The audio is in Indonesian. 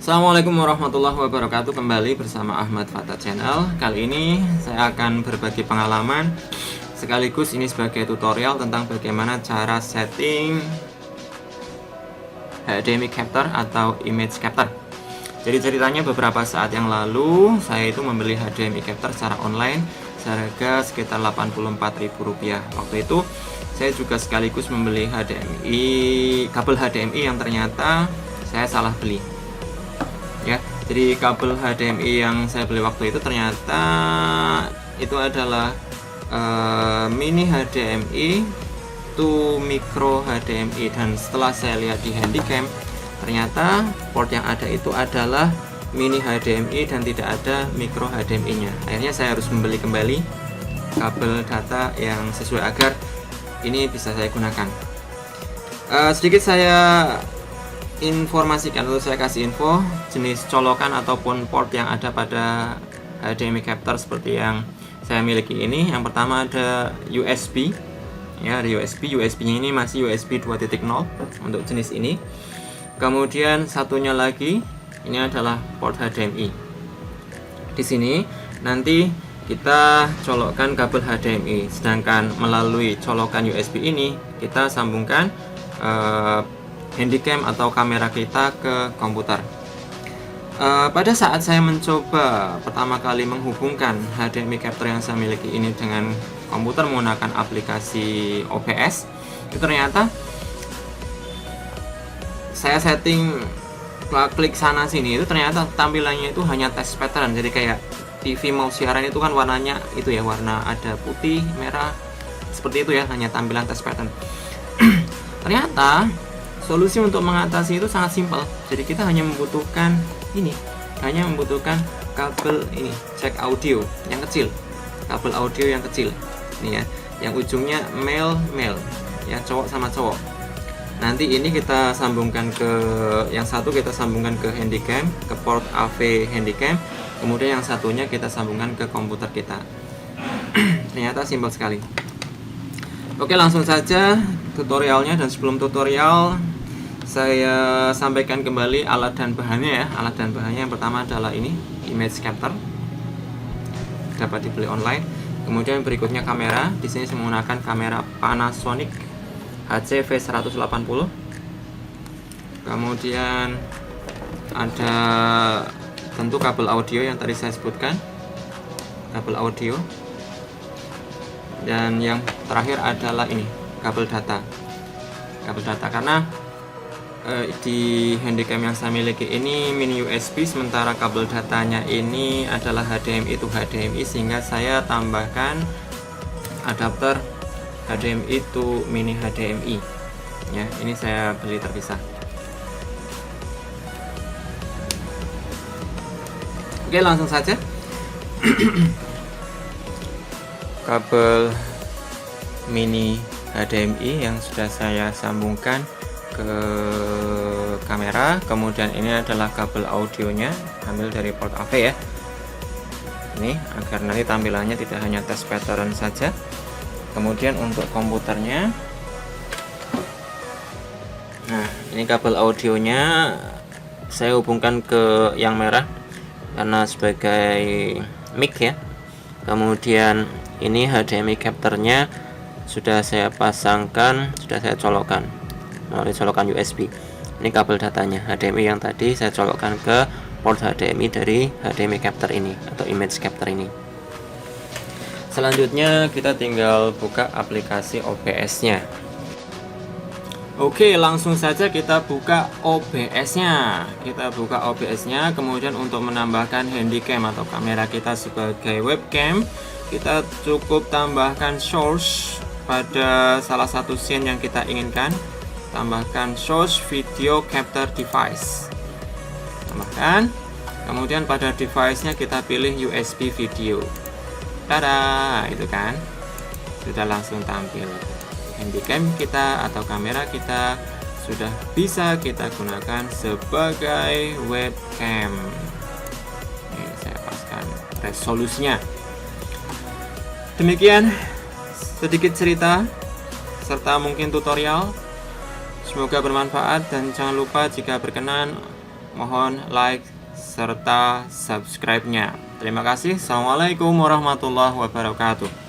Assalamualaikum warahmatullahi wabarakatuh. Kembali bersama Ahmad Fata Channel. Kali ini saya akan berbagi pengalaman sekaligus ini sebagai tutorial tentang bagaimana cara setting HDMI capture atau image capture. Jadi ceritanya beberapa saat yang lalu saya itu membeli HDMI capture secara online seharga sekitar Rp84.000. Waktu itu saya juga sekaligus membeli kabel HDMI yang ternyata saya salah beli. Ya, jadi kabel HDMI yang saya beli waktu itu ternyata itu adalah mini HDMI to micro HDMI, dan setelah saya lihat di handycam ternyata port yang ada itu adalah mini HDMI dan tidak ada micro HDMI nya. Akhirnya saya harus membeli kembali kabel data yang sesuai agar ini bisa saya gunakan. Sedikit saya informasikan, atau saya kasih info jenis colokan ataupun port yang ada pada HDMI capture seperti yang saya miliki ini. Yang pertama ada USB, ya, ada USB nya ini masih USB 2.0 untuk jenis ini. Kemudian satunya lagi ini adalah port HDMI. Di sini nanti kita colokkan kabel HDMI, sedangkan melalui colokan USB ini kita sambungkan handycam atau kamera kita ke komputer. Pada saat saya mencoba pertama kali menghubungkan HDMI capture yang saya miliki ini dengan komputer menggunakan aplikasi OBS, itu ternyata saya setting klik sana sini, itu ternyata tampilannya itu hanya test pattern. Jadi kayak TV mau siaran itu kan warnanya itu ya, warna ada putih, merah, seperti itu ya, hanya tampilan test pattern. Ternyata solusi untuk mengatasi itu sangat simpel. Jadi kita hanya membutuhkan kabel ini, jack audio yang kecil, kabel audio yang kecil ini ya, yang ujungnya male ya, cowok sama cowok. Nanti ini kita sambungkan ke yang satu, kita sambungkan ke handycam, ke port AV handycam, kemudian yang satunya kita sambungkan ke komputer kita. Ternyata simpel sekali. Oke, langsung saja tutorialnya, dan sebelum tutorial saya sampaikan kembali alat dan bahannya ya. Alat dan bahannya yang pertama adalah ini, image capture, dapat dibeli online. Kemudian berikutnya kamera. Di sini saya menggunakan kamera Panasonic HC-V180. Kemudian ada tentu kabel audio yang tadi saya sebutkan, kabel audio. Dan yang terakhir adalah ini, kabel data. Kabel data karena di handycam yang saya miliki ini mini USB, sementara kabel datanya ini adalah HDMI to HDMI, sehingga saya tambahkan adapter HDMI to mini HDMI ya. Ini saya beli terpisah. Oke, langsung saja. Kabel mini HDMI yang sudah saya sambungkan ke kamera. Kemudian ini adalah kabel audionya, ambil dari port AV ya, ini agar nanti tampilannya tidak hanya test pattern saja. Kemudian untuk komputernya, nah ini kabel audionya saya hubungkan ke yang merah karena sebagai mic ya. Kemudian ini HDMI capture-nya sudah saya pasangkan, sudah saya colokkan melalui colokan USB. Ini kabel datanya HDMI yang tadi saya colokkan ke port HDMI dari HDMI capture ini atau image capture ini. Selanjutnya kita tinggal buka aplikasi OBS-nya. Oke, langsung saja kita buka OBS-nya. Kemudian untuk menambahkan handycam atau kamera kita sebagai webcam, kita cukup tambahkan source pada salah satu scene yang kita inginkan. Tambahkan source video capture device, tambahkan. Kemudian pada device-nya kita pilih USB video. Tada, itu kan sudah langsung tampil. Handycam kita atau kamera kita sudah bisa kita gunakan sebagai webcam. Ini saya paskan resolusinya. Demikian sedikit cerita serta mungkin tutorial. Semoga bermanfaat, dan jangan lupa jika berkenan Mohon like serta subscribe-nya. Terima kasih. Assalamualaikum warahmatullahi wabarakatuh.